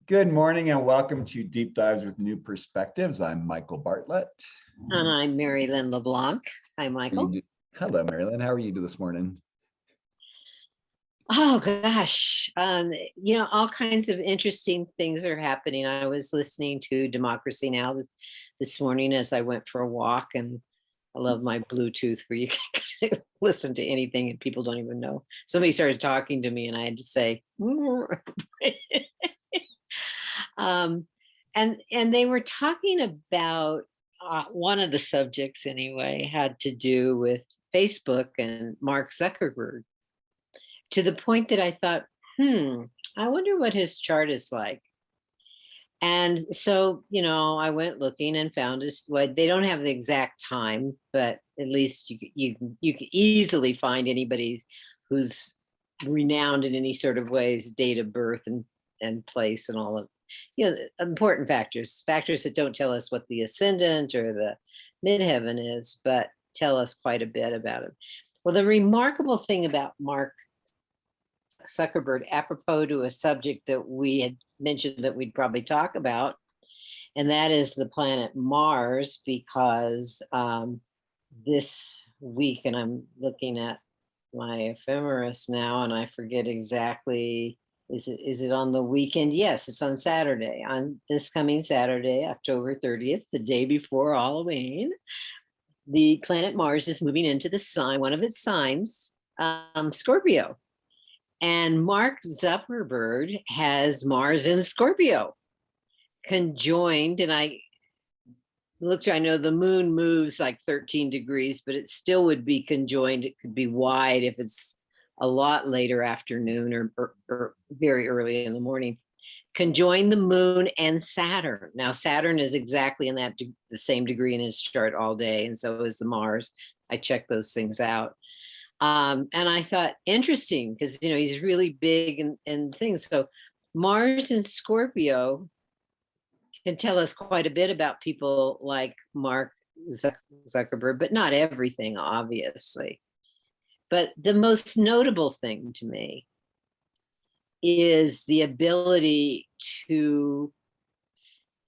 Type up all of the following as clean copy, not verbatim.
Good morning and welcome to Deep Dives with New Perspectives. I'm Michael Bartlett. And I'm Merrylin LeBlanc. Hi, Michael. Hello, Merrylin. How are you this morning? Oh gosh, all kinds of interesting things are happening. I was listening to Democracy Now! This morning as I went for a walk, and I love my Bluetooth where you can listen to anything and people don't even know. Somebody started talking to me, and I had to say, and they were talking about one of the subjects anyway had to do with Facebook and Mark Zuckerberg, to the point that I thought, I wonder what his chart is like. And so, I went looking and found this. Well, they don't have the exact time, but at least you can easily find anybody who's renowned in any sort of ways, date of birth and place and all of important factors that don't tell us what the ascendant or the midheaven is, but tell us quite a bit about him. Well, the remarkable thing about Mark Zuckerberg, apropos to a subject that we had mentioned that we'd probably talk about, and that is the planet Mars, because this week, and I'm looking at my ephemeris now, and I forget exactly, is it on the weekend? Yes, it's on Saturday, on this coming Saturday, October 30th, the day before Halloween. The planet Mars is moving into the sign, one of its signs, Scorpio. And Mark Zuckerberg has Mars in Scorpio conjoined. And I know the moon moves like 13 degrees, but it still would be conjoined. It could be wide if it's a lot later afternoon or very early in the morning. Conjoin the moon and Saturn. Now, Saturn is exactly in the same degree in his chart all day, and so is the Mars. I checked those things out. And I thought, interesting, because he's really big and things. So Mars in Scorpio can tell us quite a bit about people like Mark Zuckerberg, but not everything, obviously. But the most notable thing to me is the ability to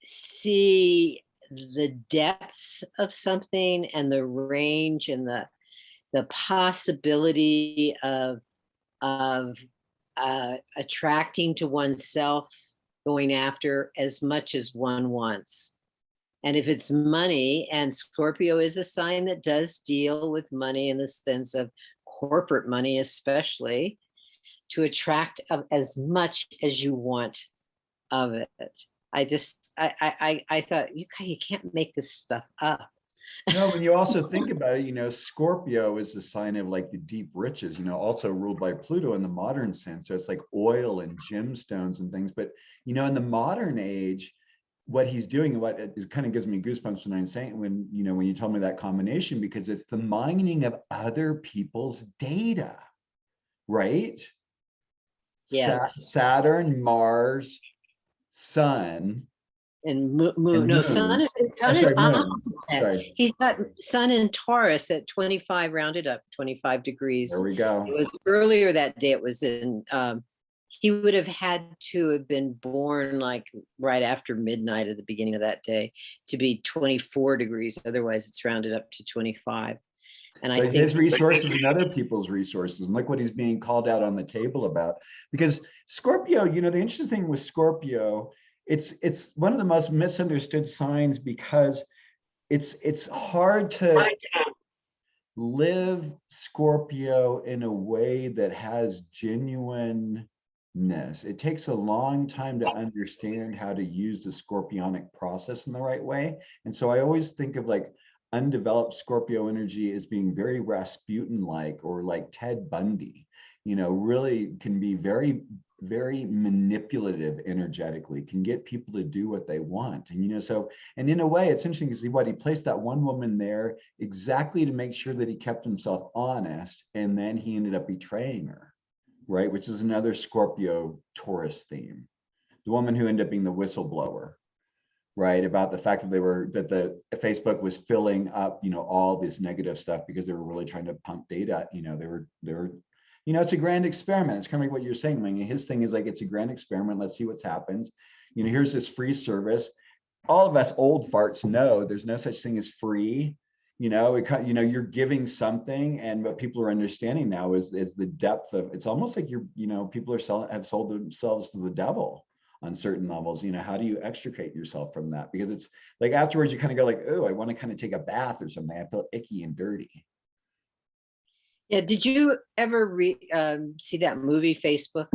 see the depths of something and the range and the possibility of attracting to oneself, going after as much as one wants. And if it's money, and Scorpio is a sign that does deal with money in the sense of corporate money, especially, to attract as much as you want of it. I thought, you can't make this stuff up. No, when you also think about it, Scorpio is a sign of like the deep riches, also ruled by Pluto in the modern sense. So it's like oil and gemstones and things. But, in the modern age, what he's doing, what it kind of gives me goosebumps when I'm saying, when you told me that combination, because it's the mining of other people's data, right? Yeah. Saturn, Mars, Sun, and moon. No, sun is opposite. He's got sun in Taurus at 25, rounded up 25 degrees. There we go. It was earlier that day. It was in he would have had to have been born like right after midnight at the beginning of that day to be 24 degrees. Otherwise it's rounded up to 25. And I think his resources and other people's resources, and look what he's being called out on the table about. Because Scorpio, the interesting thing with Scorpio, it's one of the most misunderstood signs, because it's hard to live Scorpio in a way that has genuineness. It takes a long time to understand how to use the scorpionic process in the right way. And so I always think of like undeveloped Scorpio energy as being very Rasputin-like, or like Ted Bundy, really can be very, very manipulative energetically, can get people to do what they want. And, and in a way, it's interesting to see what he placed that one woman there exactly to make sure that he kept himself honest. And then he ended up betraying her, right? Which is another Scorpio Taurus theme. The woman who ended up being the whistleblower, right, about the fact that the Facebook was filling up, all this negative stuff because they were really trying to pump data. They were, it's a grand experiment. It's kind of like what you're saying. I mean, his thing is like, it's a grand experiment. Let's see what happens. here's this free service. All of us old farts know there's no such thing as free. You're giving something, and what people are understanding now is the depth of, it's almost like people have sold themselves to the devil on certain levels. How do you extricate yourself from that? Because it's like afterwards you kind of go like, oh, I want to kind of take a bath or something. I feel icky and dirty. Yeah. Did you ever see that movie Facebook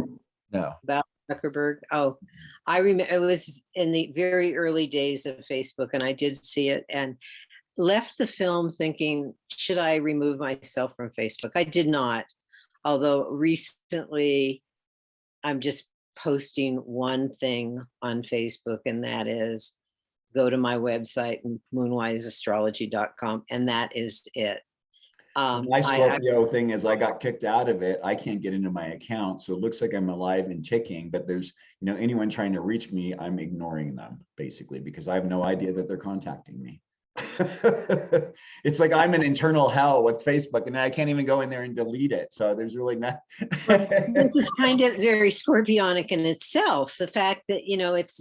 No. about Zuckerberg? Oh, I remember it was in the very early days of Facebook, and I did see it and left the film thinking, should I remove myself from Facebook? I did not. Although recently I'm just posting one thing on Facebook, and that is go to my website, moonwiseastrology.com, and that is it. My Scorpio thing is I got kicked out of it. I can't get into my account. So it looks like I'm alive and ticking, but there's, anyone trying to reach me, I'm ignoring them basically because I have no idea that they're contacting me. It's like I'm an internal hell with Facebook and I can't even go in there and delete it. So there's really not. This is kind of very scorpionic in itself. The fact that, it's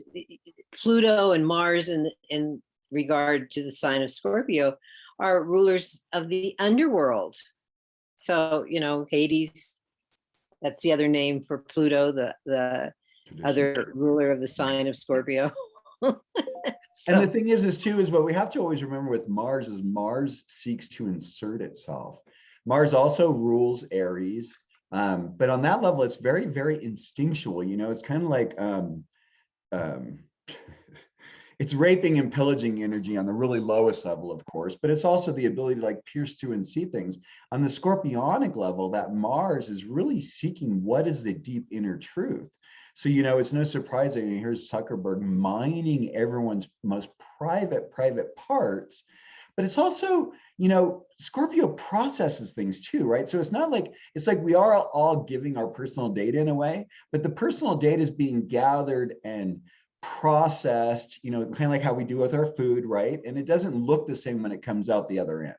Pluto and Mars in regard to the sign of Scorpio are rulers of the underworld. So, Hades, that's the other name for Pluto, the other ruler of the sign of Scorpio. And the thing is what we have to always remember with Mars is Mars seeks to insert itself. Mars also rules Aries, but on that level, it's very, very instinctual. It's kind of like it's raping and pillaging energy on the really lowest level, of course, but it's also the ability to like pierce through and see things. On the scorpionic level, that Mars is really seeking what is the deep inner truth. So, it's no surprise that here's Zuckerberg mining everyone's most private parts, but it's also, Scorpio processes things too, right? So it's not like, it's like we are all giving our personal data in a way, but the personal data is being gathered and processed, kind of like how we do with our food, right? And it doesn't look the same when it comes out the other end,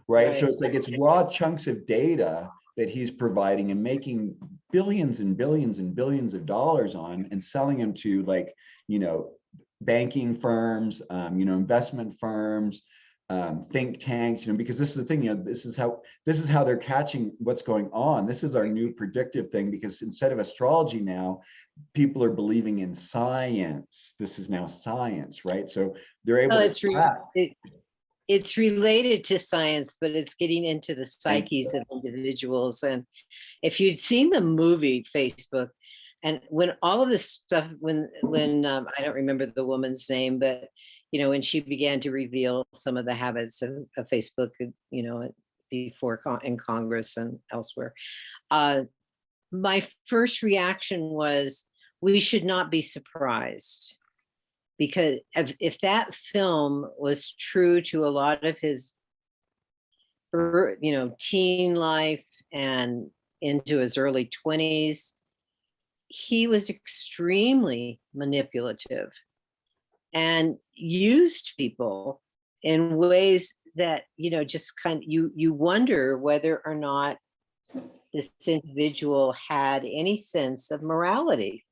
right? So it's like it's raw chunks of data that he's providing and making billions and billions and billions of dollars on and selling them to like, banking firms, investment firms, think tanks, because this is the thing, this is how they're catching what's going on. This is our new predictive thing, because instead of astrology now, people are believing in science. This is now science, right? So they're able to it's related to science, but it's getting into the psyches of individuals. And if you'd seen the movie Facebook, and when all of this stuff, when I don't remember the woman's name, but when she began to reveal some of the habits of Facebook, before in Congress and elsewhere, my first reaction was, we should not be surprised, because if that film was true to a lot of his, teen life and into his early 20s, he was extremely manipulative and used people in ways that, just kind of, you wonder whether or not this individual had any sense of morality.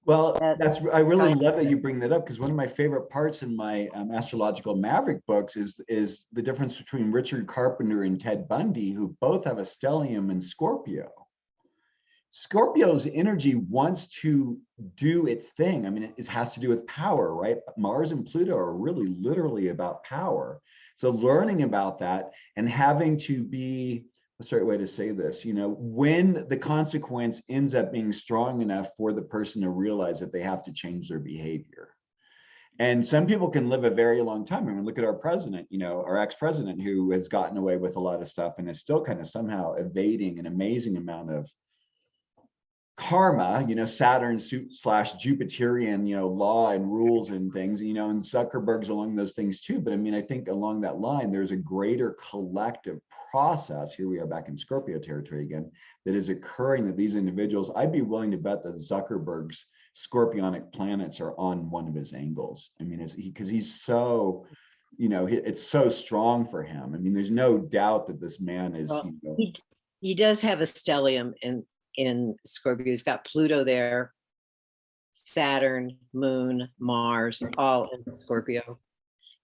Well, I really love that you bring that up, because one of my favorite parts in my astrological maverick books is the difference between Richard Carpenter and Ted Bundy, who both have a stellium in Scorpio. Scorpio's energy wants to do its thing. I mean, it has to do with power, right? Mars and Pluto are really literally about power. So learning about that and having to be, what's the right way to say this? When the consequence ends up being strong enough for the person to realize that they have to change their behavior. And some people can live a very long time. I mean, look at our president, our ex-president, who has gotten away with a lot of stuff and is still kind of somehow evading an amazing amount of karma, Saturn / Jupiterian, law and rules and things, and Zuckerberg's along those things too. But I mean, I think along that line, there's a greater collective process. Here we are back in Scorpio territory again, that is occurring, that these individuals, I'd be willing to bet that Zuckerberg's scorpionic planets are on one of his angles. I mean, because he's so, it's so strong for him. I mean, there's no doubt that this man is, he does have a stellium in Scorpio. He's got Pluto there. Saturn, Moon, Mars, all in Scorpio.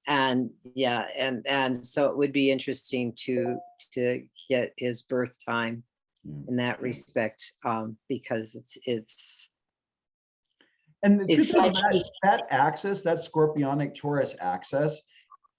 And yeah, and so it would be interesting to get his birth time in that respect, because it's And the truth it's is like that axis, that Scorpionic Taurus axis,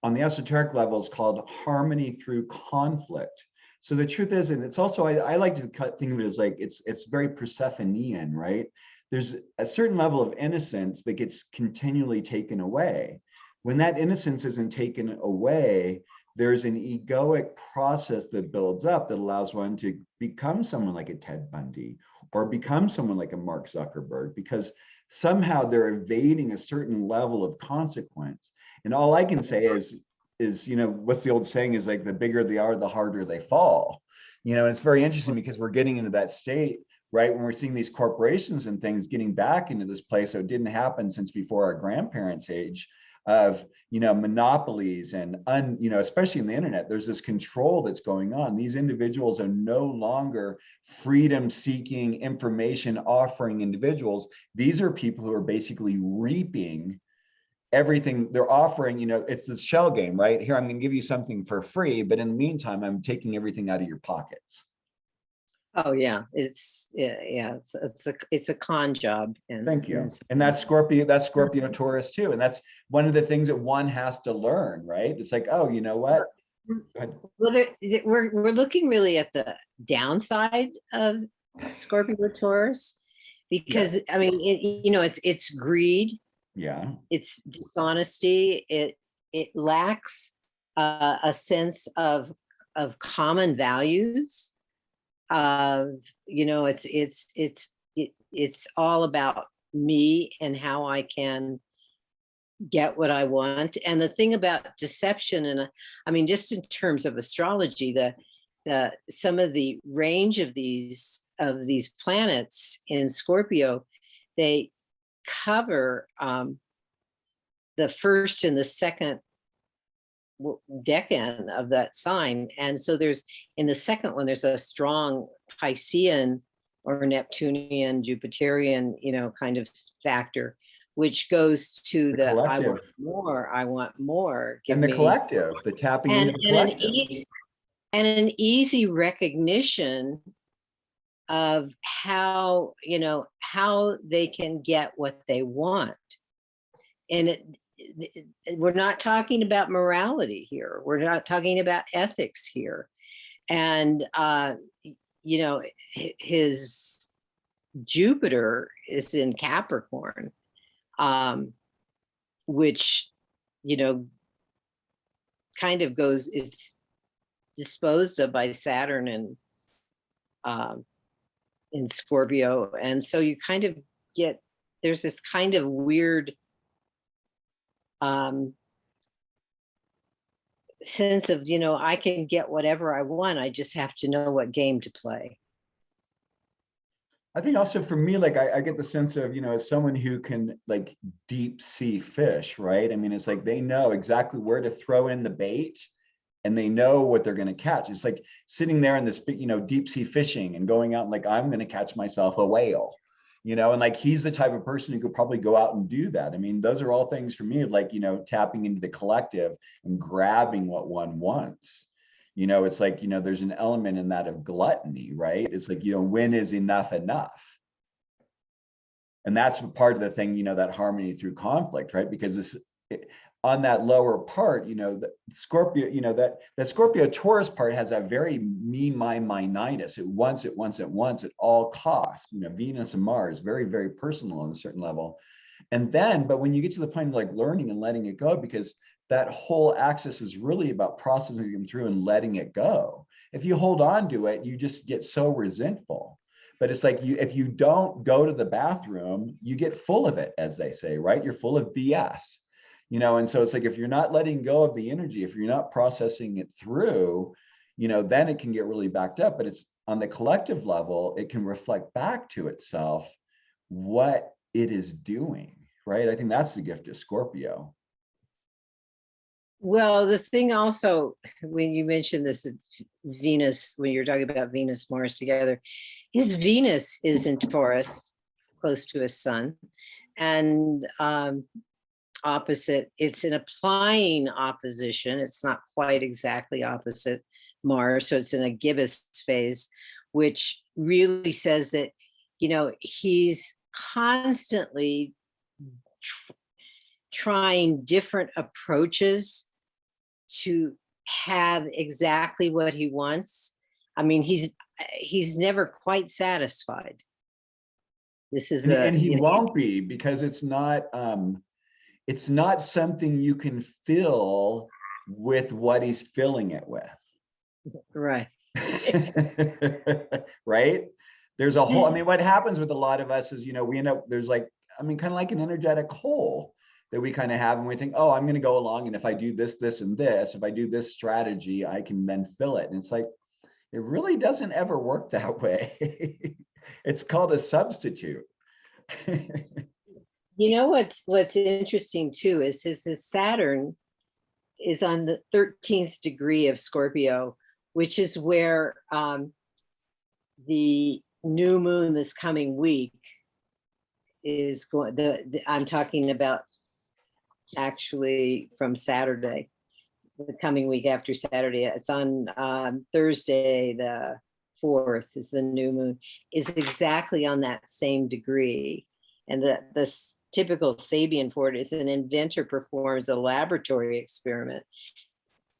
on the esoteric level is called harmony through conflict. So the truth is, and it's also, I like to think of it as like, it's very Persephonean, right? There's a certain level of innocence that gets continually taken away. When that innocence isn't taken away, there's an egoic process that builds up that allows one to become someone like a Ted Bundy or become someone like a Mark Zuckerberg, because somehow they're evading a certain level of consequence. And all I can say is, what's the old saying is like, the bigger they are, the harder they fall. It's very interesting because we're getting into that state, right? When we're seeing these corporations and things getting back into this place. So it didn't happen since before our grandparents' age of, monopolies and, especially in the internet, there's this control that's going on. These individuals are no longer freedom seeking, information offering individuals. These are people who are basically reaping everything they're offering. It's the shell game, right? Here, I'm going to give you something for free, but in the meantime, I'm taking everything out of your pockets. oh yeah, it's a con job. Thank you. And that's Scorpio Taurus too. And that's one of the things that one has to learn, right? It's like, oh, you know what? Well, we're looking really at the downside of Scorpio Taurus, because I mean, it's greed, Yeah. it's dishonesty, it lacks a sense of common values. It's all about me and how I can get what I want. And the thing about deception, and I mean, just in terms of astrology, the some of the range of these planets in Scorpio, they cover the first and the second decan of that sign. And so there's, in the second one, there's a strong Piscean or Neptunian, Jupiterian, kind of factor, which goes to the I want more. Give and the me, collective, the tapping into the collective. An easy recognition of how, how they can get what they want. And we're not talking about morality here. We're not talking about ethics here. And, his Jupiter is in Capricorn, which, kind of is disposed of by Saturn and in Scorpio. And so you kind of there's this kind of weird sense of, I can get whatever I want. I just have to know what game to play. I think also for me, like I get the sense of, as someone who can like deep sea fish, right? I mean, it's like they know exactly where to throw in the bait and they know what they're going to catch. It's like sitting there in this, deep sea fishing and going out and like, I'm going to catch myself a whale, and like, he's the type of person who could probably go out and do that. I mean, those are all things for me of like, tapping into the collective and grabbing what one wants. It's like, there's an element in that of gluttony, right? It's like, when is enough enough? And that's part of the thing, that harmony through conflict, right? Because on that lower part, the Scorpio, that Scorpio Taurus part has that very me, my, mine-itis. It wants at all costs. Venus and Mars, very, very personal on a certain level. And then, but when you get to the point of like learning and letting it go, because that whole axis is really about processing them through and letting it go. If you hold on to it, you just get so resentful. But it's like if you don't go to the bathroom, you get full of it, as they say, right? You're full of BS. And so it's like, if you're not letting go of the energy, if you're not processing it through, then it can get really backed up. But it's on the collective level, it can reflect back to itself what it is doing, right? I think that's the gift of Scorpio. Well, the thing also, when you mentioned this, Venus, when you're talking about Venus, Mars together, his Venus is in Taurus, close to his sun. and opposite. It's an applying opposition. It's not quite exactly opposite Mars, so it's in a gibbous phase, which really says that, you know, he's constantly trying different approaches to have exactly what he wants. I mean, he's never quite satisfied. This is And he you know, won't be, because it's not something you can fill with what he's filling it with. right. Right? There's a whole, I mean, what happens with a lot of us is, you know, we end up, there's like, I mean, kind of like an energetic hole that we kind of have, and we think, oh, I'm going to go along, and if I do this, this, and this, if I do this strategy, I can then fill it. And it's like, it really doesn't ever work that way. It's called a substitute. You know what's interesting too is his Saturn is on the 13th degree of Scorpio, which is where the new moon this coming week is going. I'm talking about actually from Saturday, the coming week after Saturday. It's on Thursday, the 4th is the new moon, is exactly on that same degree. And the typical Sabian for it is an inventor performs a laboratory experiment,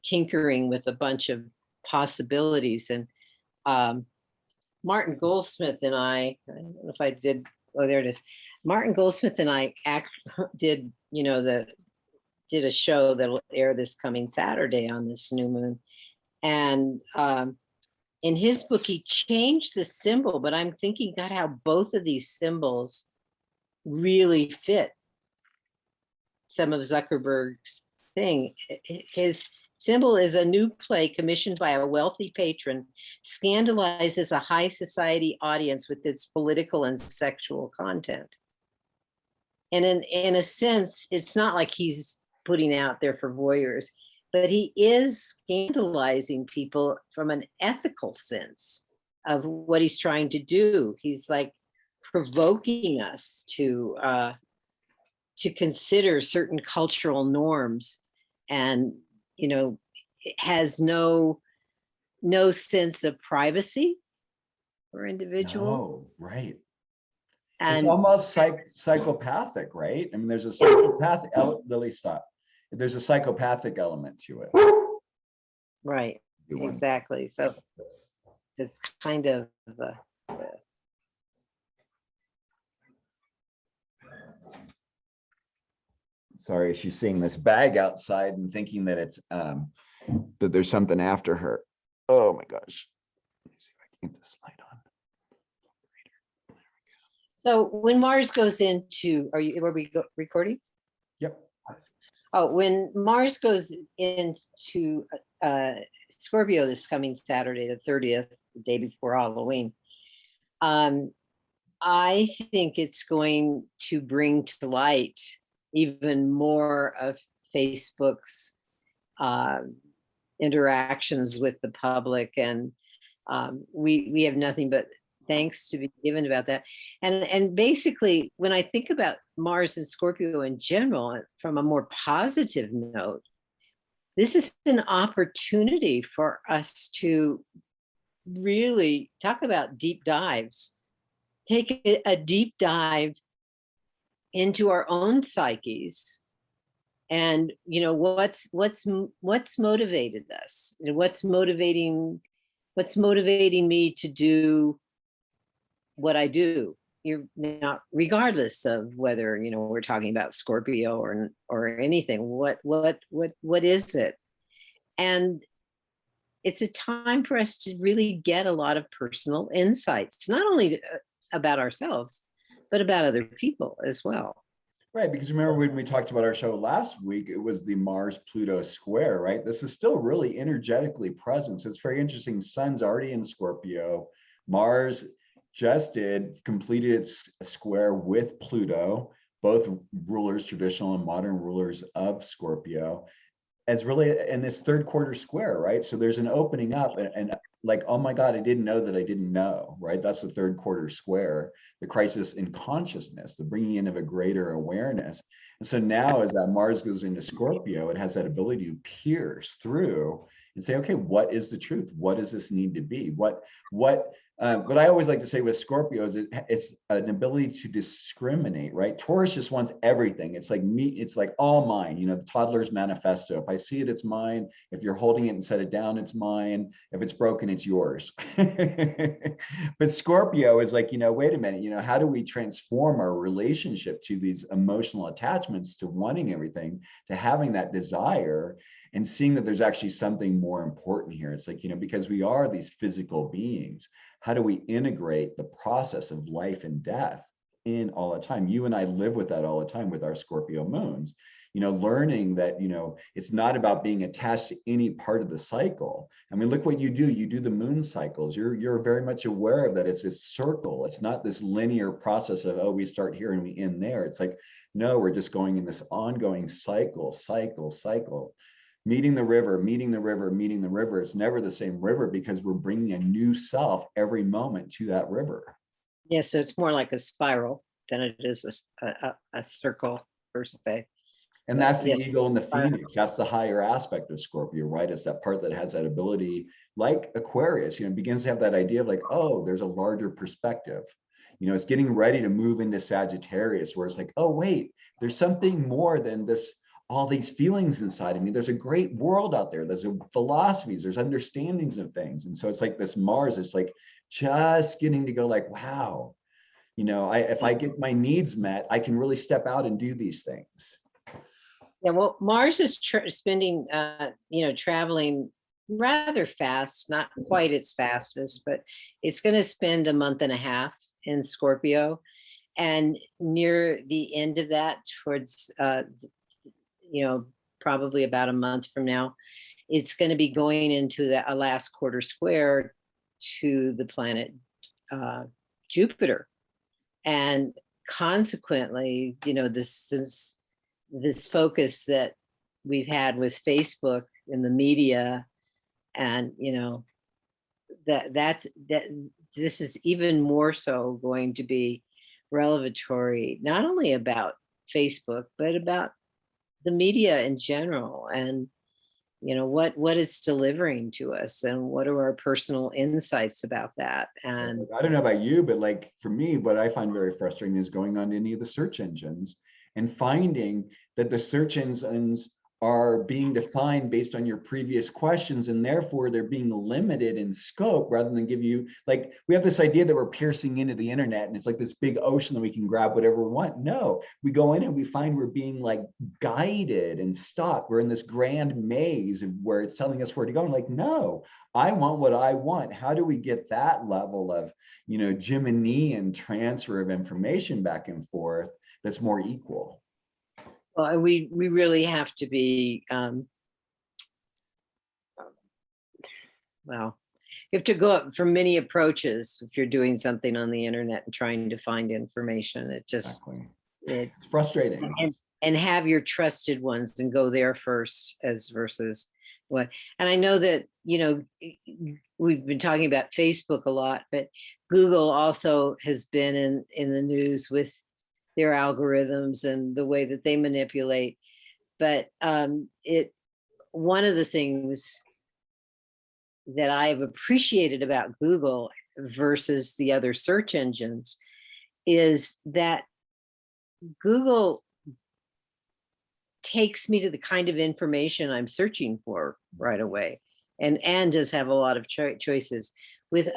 tinkering with a bunch of possibilities. And Martin Goldsmith and I don't know if I did, oh, there it is. Martin Goldsmith and I did, you know, did a show that'll air this coming Saturday on this new moon. And in his book, he changed the symbol, but I'm thinking, God, how both of these symbols really fit some of Zuckerberg's thing. His symbol is a new play commissioned by a wealthy patron, scandalizes a high society audience with its political and sexual content. And in a sense, it's not like he's putting out there for voyeurs, but he is scandalizing people from an ethical sense of what he's trying to do. He's like provoking us to consider certain cultural norms, and you know, it has no sense of privacy for individuals. No, right. And it's almost psychopathic, right? I mean, there's a psychopathic, Lily, stop. There's a psychopathic element to it. right, exactly. So it's kind of sorry, she's seeing this bag outside and thinking that it's that there's something after her. Oh my gosh. Let me see if I can get this light on. so when Mars goes into, are we recording? Yep. Oh, when Mars goes into Scorpio this coming Saturday, the 30th, the day before Halloween, I think it's going to bring to light even more of Facebook's interactions with the public. And we have nothing but thanks to be given about that. And basically, when I think about Mars and Scorpio in general, from a more positive note, this is an opportunity for us to really talk about deep dives, take a deep dive into our own psyches, and you know, what's motivated us, what's motivating me to do what I do. You're not, regardless of whether, you know, we're talking about Scorpio or anything, what is it? And it's a time for us to really get a lot of personal insights, not only about ourselves, but about other people as well. Right, because remember when we talked about our show last week, it was the Mars-Pluto square, right? This is still really energetically present. So it's very interesting. Sun's already in Scorpio. Mars just completed its square with Pluto, both rulers, traditional and modern rulers of Scorpio, as really in this third quarter square, right? So there's an opening up, and like, oh my God, I didn't know that I didn't know, right? That's the third quarter square, the crisis in consciousness, the bringing in of a greater awareness. And so now as that Mars goes into Scorpio, it has that ability to pierce through and say, okay, what is the truth? What does this need to be? What I always like to say with Scorpio is it's an ability to discriminate, right? Taurus just wants everything. It's like me, it's like all mine, you know, the toddler's manifesto. If I see it, it's mine. If you're holding it and set it down, it's mine. If it's broken, it's yours. But Scorpio is like, you know, wait a minute, you know, how do we transform our relationship to these emotional attachments, to wanting everything, to having that desire, and seeing that there's actually something more important here? It's like, you know, because we are these physical beings, how do we integrate the process of life and death in all the time? You and I live with that all the time with our Scorpio moons, you know, learning that, you know, it's not about being attached to any part of the cycle. I mean, look what you do the moon cycles. You're very much aware of that. It's this circle. It's not this linear process of, oh, we start here and we end there. It's like, no, we're just going in this ongoing cycle. Meeting the river, meeting the river, meeting the river. It's never the same river because we're bringing a new self every moment to that river. Yeah, so it's more like a spiral than it is a circle per se. And that's the Yes. eagle and the phoenix. That's the higher aspect of Scorpio, right? It's that part that has that ability, like Aquarius, you know, begins to have that idea of like, oh, there's a larger perspective. You know, it's getting ready to move into Sagittarius, where it's like, oh, wait, there's something more than this, all these feelings inside of me. There's a great world out there. There's philosophies, there's understandings of things. And so it's like this Mars, it's like just getting to go like, wow, you know, if I get my needs met, I can really step out and do these things. Yeah, well, Mars is spending, traveling rather fast, not quite its fastest, but it's going to spend a month and a half in Scorpio. And near the end of that, towards, probably about a month from now, it's going to be going into a last quarter square to the planet Jupiter. And consequently, you know, since this focus that we've had with Facebook and the media, and you know, that this is even more so going to be revelatory, not only about Facebook, but about the media in general, and you know what it's delivering to us, and what are our personal insights about that. And I don't know about you, but like for me, what I find very frustrating is going on any of the search engines and finding that the search engines are being defined based on your previous questions, and therefore they're being limited in scope rather than give you, like, we have this idea that we're piercing into the internet and it's like this big ocean that we can grab whatever we want. No, we go in and we find we're being like guided and stopped. We're in this grand maze of where it's telling us where to go. And like, no, I want what I want. How do we get that level of, you know, Geminian transfer of information back and forth that's more equal? well, we really have to be well, you have to go up from many approaches if you're doing something on the internet and trying to find information. It just Exactly. it It's frustrating. and have your trusted ones and go there first, as versus what. And I know that, you know, we've been talking about Facebook a lot, but Google also has been in the news with their algorithms and the way that they manipulate. But one of the things that I've appreciated about Google versus the other search engines is that Google takes me to the kind of information I'm searching for right away, and does have a lot of choices. With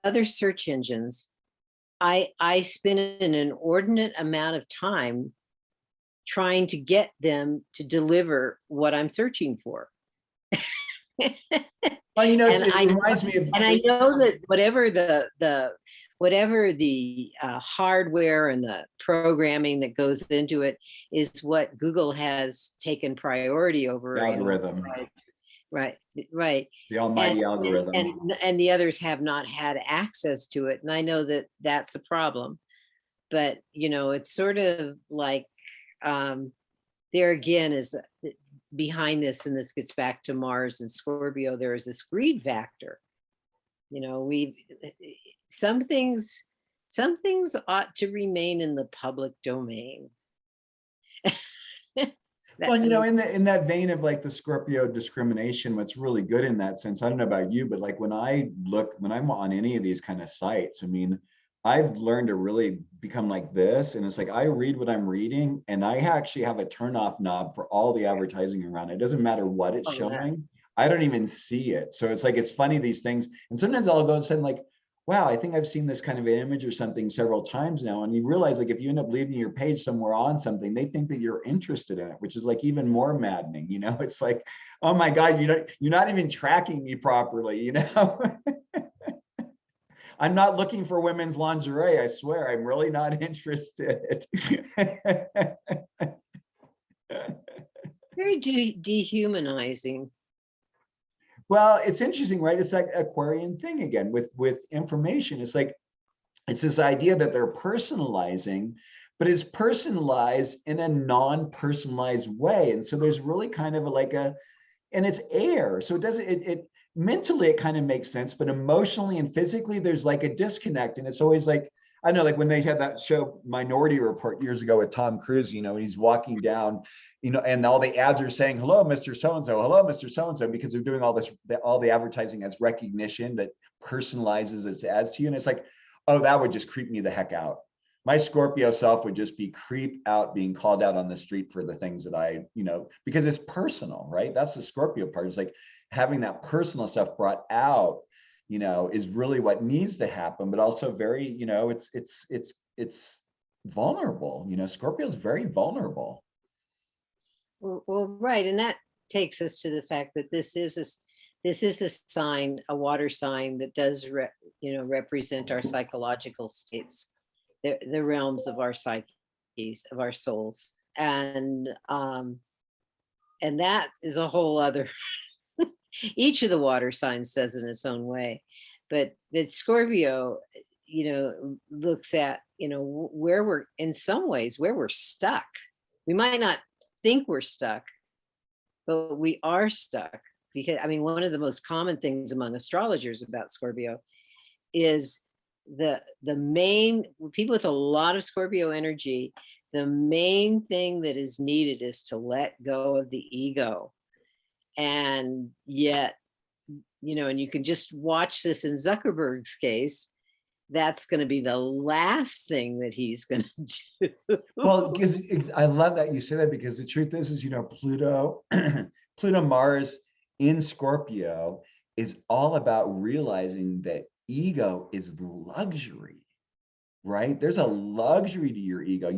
other search engines, I spend an inordinate amount of time trying to get them to deliver what I'm searching for. Well, you know, And it reminds me of, and I know that whatever the hardware and the programming that goes into it is what Google has taken priority over. the algorithm, Right. the almighty algorithm. And the others have not had access to it. And I know that that's a problem. But, you know, it's sort of like there again is behind this, and this gets back to Mars and Scorpio, there is this greed factor we some things some things ought to remain in the public domain. Well, I mean, in that vein of like the Scorpio discrimination, what's really good in that sense, I don't know about you, but like when I'm on any of these kind of sites, I mean, I've learned to really become like this. And it's like I read what I'm reading, and I actually have a turn off knob for all the advertising around it. It doesn't matter what it's oh, that, showing. I don't even see it. So it's like it's funny, these things. And sometimes I'll go and say like, wow, I think I've seen this kind of an image or something several times now. And you realize like if you end up leaving your page somewhere on something, they think that you're interested in it, which is like even more maddening. It's like, oh my God, you're not even tracking me properly. I'm not looking for women's lingerie. I swear, I'm really not interested. very dehumanizing. Well, it's interesting, right? It's like Aquarian thing again with information. It's like it's this idea that they're personalizing, but it's personalized in a non-personalized way. And so there's really kind of and it's air. So it doesn't, it mentally, it kind of makes sense, but emotionally and physically, there's like a disconnect. And it's always like, I know, like when they had that show Minority Report years ago with Tom Cruise, and he's walking down, and all the ads are saying, hello, Mr. So-and-so, hello, Mr. So-and-so, because they're doing all the advertising as recognition that personalizes its ads to you. And it's like, oh, that would just creep me the heck out. My Scorpio self would just be creeped out being called out on the street for the things that because it's personal, right? That's the Scorpio part. It's like having that personal stuff brought out, is really what needs to happen, but also very, it's vulnerable. Scorpio is very vulnerable. Well, right, and that takes us to the fact that this is a sign, a water sign that does represent our psychological states, the realms of our psyches, of our souls, and that is a whole other. Each of the water signs does in its own way, but Scorpio, looks at where we're, in some ways, where we're stuck. We might not think we're stuck, but we are stuck. Because one of the most common things among astrologers about Scorpio is the main people with a lot of Scorpio energy. The main thing that is needed is to let go of the ego. And yet, and you can just watch this in Zuckerberg's case, that's going to be the last thing that he's going to do. Well, because I love that you say that, because the truth is Pluto, Pluto Mars in Scorpio is all about realizing that ego is luxury, right? There's a luxury to your ego,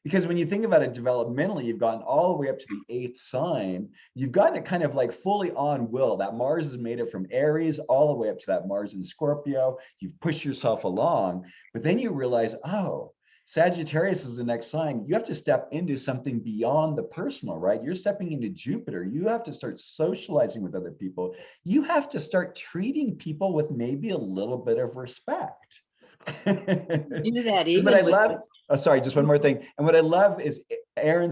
because when you think about it developmentally, you've gotten all the way up to the 8th sign. You've gotten it kind of like fully on will. That Mars has made it from Aries all the way up to that Mars in Scorpio. You've pushed yourself along, but then you realize, oh, Sagittarius is the next sign. You have to step into something beyond the personal, right? You're stepping into Jupiter. You have to start socializing with other people. You have to start treating people with maybe a little bit of respect. Do that But I even love, sorry, just one more thing. And what I love is Aaron,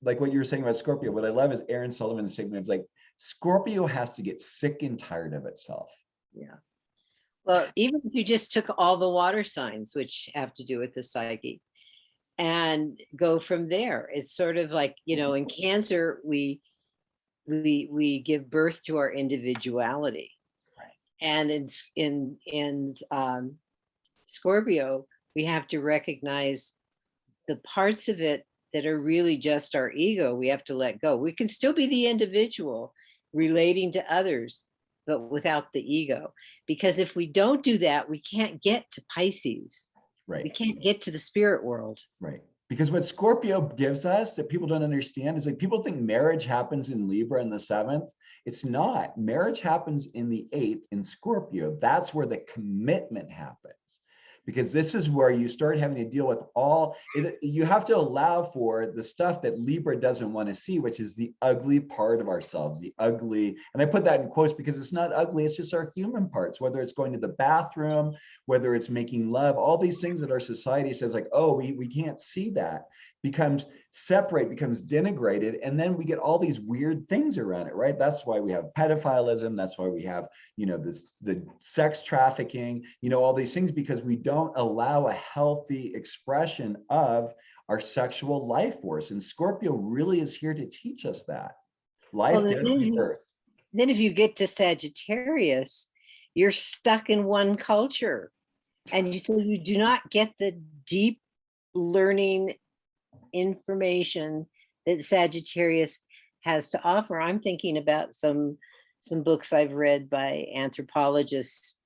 like what you were saying about Scorpio, what I love is Aaron Sullivan's statement of like, Scorpio has to get sick and tired of itself. Yeah. Well, even if you just took all the water signs, which have to do with the psyche, and go from there, it's sort of like, in Cancer, we give birth to our individuality. Right. And in Scorpio, we have to recognize the parts of it that are really just our ego. We have to let go. We can still be the individual relating to others, but without the ego. Because if we don't do that, we can't get to Pisces. Right. We can't get to the spirit world. Right. Because what Scorpio gives us that people don't understand is like, people think marriage happens in Libra in the 7th. It's not. Marriage happens in the 8th in Scorpio. That's where the commitment happens. Because this is where you start having to deal with you have to allow for the stuff that Libra doesn't want to see, which is the ugly part of ourselves, the ugly. And I put that in quotes because it's not ugly, it's just our human parts, whether it's going to the bathroom, whether it's making love, all these things that our society says like, oh, we can't see that, becomes separate, becomes denigrated, and then we get all these weird things around it, right? That's why we have pedophilism. That's why we have, the sex trafficking, all these things, because we don't allow a healthy expression of our sexual life force. And Scorpio really is here to teach us that. Life, Well, death, rebirth. then if you get to Sagittarius, you're stuck in one culture. And so you do not get the deep learning information that Sagittarius has to offer. I'm thinking about some books I've read by anthropologists,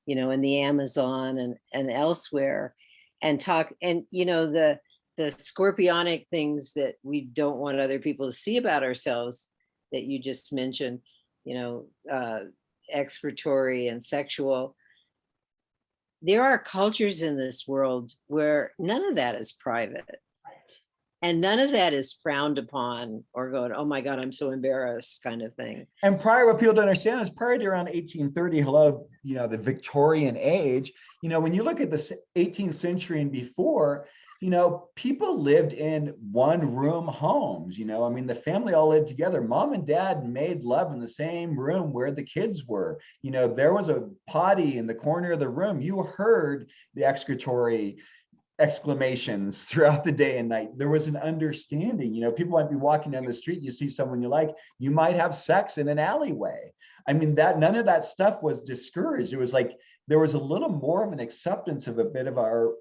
in the Amazon and elsewhere, and the scorpionic things that we don't want other people to see about ourselves that you just mentioned, excretory and sexual. There are cultures in this world where none of that is private. And none of that is frowned upon or going, oh my God, I'm so embarrassed kind of thing. And prior, what people don't understand is prior to around 1830, the Victorian age, when you look at the 18th century and before, people lived in one-room homes. The family all lived together. Mom and dad made love in the same room where the kids were. There was a potty in the corner of the room. You heard the excretory exclamations throughout the day and night. There was an understanding. People might be walking down the street, you see someone you like, you might have sex in an alleyway. That none of that stuff was discouraged. It was like there was a little more of an acceptance of a bit of our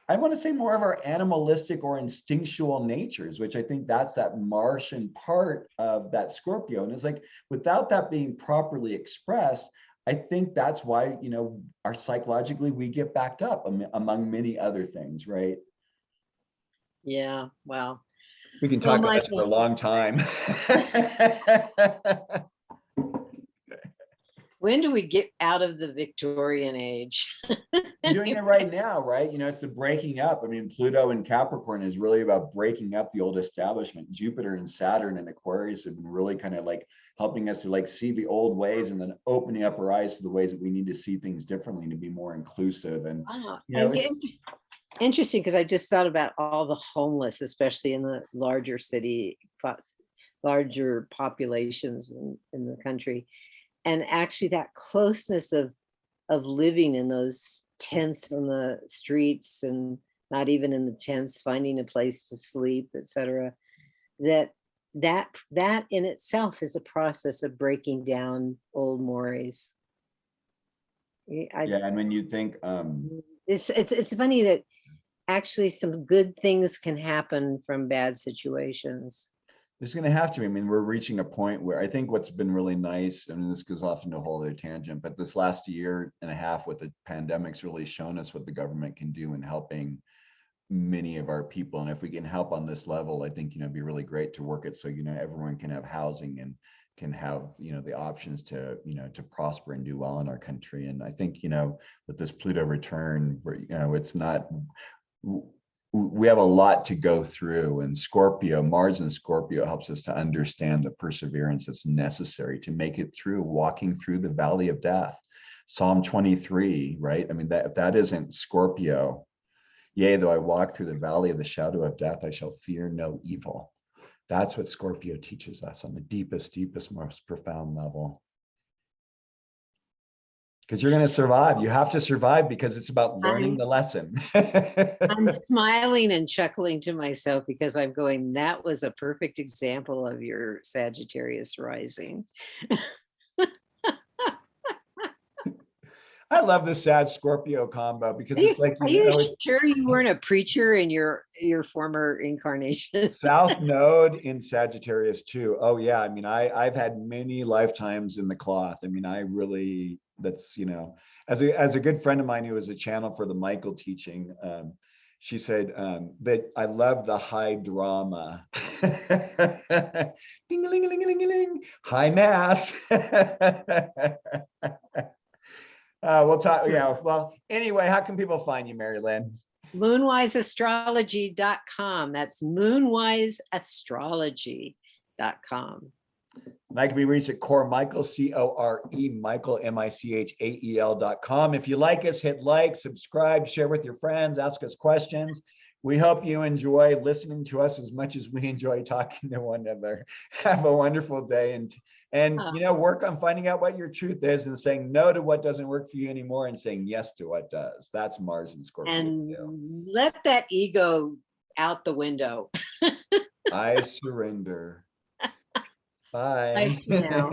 I want to say more of our animalistic or instinctual natures, which I think that's that Martian part of that Scorpio. And it's like, without that being properly expressed, I think that's why, our psychologically, we get backed up among many other things, right? Yeah, wow. We can talk about this for a long time. When do we get out of the Victorian age? We're doing it right now, right? It's the breaking up. Pluto and Capricorn is really about breaking up the old establishment. Jupiter and Saturn and Aquarius have been really kind of like helping us to like see the old ways and then opening up our eyes to the ways that we need to see things differently to be more inclusive. And, interesting, because I just thought about all the homeless, especially in the larger larger populations in the country. And actually that closeness of living in those tents on the streets, and not even in the tents, finding a place to sleep, etc. That in itself is a process of breaking down old mores. And when you think it's funny that actually some good things can happen from bad situations. There's going to have to. We're reaching a point where I think what's been really nice, this goes off into a whole other tangent, but this last year and a half with the pandemic's really shown us what the government can do in helping many of our people. And if we can help on this level, I think, it'd be really great to work it so, everyone can have housing and can have, the options to, to prosper and do well in our country. And I think, with this Pluto return, where, it's not, we have a lot to go through, and Mars and Scorpio helps us to understand the perseverance that's necessary to make it through, walking through the valley of death. Psalm 23, right? If that isn't Scorpio, yea, though I walk through the valley of the shadow of death, I shall fear no evil. That's what Scorpio teaches us on the deepest, most profound level. Because you're going to survive. You have to survive because it's about learning the lesson. I'm smiling and chuckling to myself because I'm going, that was a perfect example of your Sagittarius rising. I love the Sag Scorpio combo because it's like, are you sure you weren't a preacher in your former incarnation? South Node in Sagittarius too. Oh yeah. I've had many lifetimes in the cloth. I really, that's, as a good friend of mine who was a channel for the Michael teaching, she said that I love the high drama. Ding-a-ling-a-ling-a-ling-a-ling. High mass. We'll talk. Yeah. Well, anyway, how can people find you, Merrylin? Moonwiseastrology.com. That's moonwiseastrology.com. And I can be reached at Core Michael, C-O-R-E, Michael, M-I-C-H-A-E-L.com. If you like us, hit like, subscribe, share with your friends, ask us questions. We hope you enjoy listening to us as much as we enjoy talking to one another. Have a wonderful day, and work on finding out what your truth is and saying no to what doesn't work for you anymore and saying yes to what does. That's Mars and Scorpio. And let that ego out the window. I surrender. Bye. Bye for now.